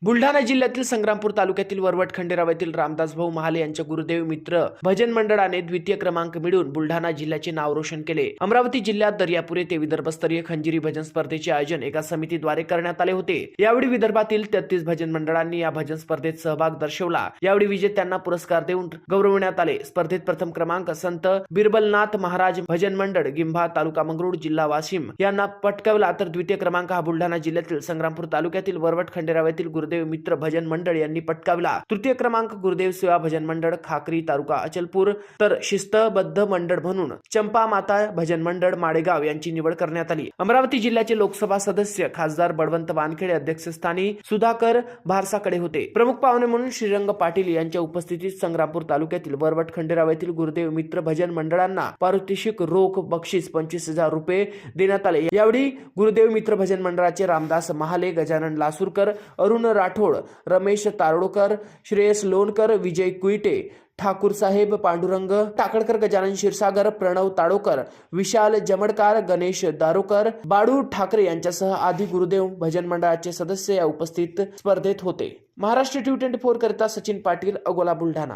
बुलढाणा जिल्ह्यातील संग्रामपूर तालुक्यातील वरवट खंडेराव येथील रामदास भाऊ महाले यांच्या गुरुदेव मित्र भजन मंडळाने द्वितीय क्रमांक मिळवून बुलढाणा जिल्ह्याचे नाव रोशन केले। अमरावती जिल्ह्यात दर्यापूर येथे विदर्भस्तरीय खंजिरी भजन स्पर्धेचे आयोजन एका समितीद्वारे करण्यात आले होते। यावेळी विदर्भातील 33 भजन मंडळांनी या भजन स्पर्धेत सहभाग दर्शवला। यावेळी विजेत्यांना पुरस्कार देऊन गौरविण्यात आले। स्पर्धेत प्रथम क्रमांक संत बिरबलनाथ महाराज भजन मंडळ गिंभा तालुका मंगरुळ जिल्हा वाशिम यांना पटकावला, तर द्वितीय क्रमांक हा बुलढाणा जिल्ह्यातील संग्रामपूर तालुक्यातील वरवट खंडेराव येथील गुरुदेव मित्र भजन मंडळ यांनी पटकावला। तृतीय क्रमांक गुरुदेव सेवा भजन मंडळ खाकरी तालुका अचलपूर, तर शिस्तबद्ध मंडळ म्हणून चंपा माता भजन मंडळ माडेगाव यांची निवड करण्यात आली। अमरावती जिल्ह्याचे लोकसभा सदस्य खासदार बळवंत वानखेडे अध्यक्षस्थानी सुधाकर भारसाकडे होते। प्रमुख पाहुणे म्हणून श्रीरंग पाटील यांच्या उपस्थितीत संग्रामपूर तालुक्यातील वरवट खंडेराव येथील गुरुदेव मित्र भजन मंडळांना पारितोषिक रोख बक्षीस 25,000 रुपये देण्यात आले। यावेळी गुरुदेव मित्र भजन मंडळाचे रामदास महाले, गजानन लासूरकर, अरुण राठोड, रमेश तारोडकर, श्रेयस लोणकर, विजय कुईटे, ठाकूर साहेब, पांडुरंग टाकळकर, गजानन क्षीरसागर, प्रणव ताडोकर, विशाल जमडकार, गणेश दारोकर, बाळू ठाकरे यांच्यासह आदी गुरुदेव भजन मंडळाचे सदस्य या उपस्थित स्पर्धेत होते। महाराष्ट्र टी24 करिता सचिन पाटील, अकोला, बुलढाणा।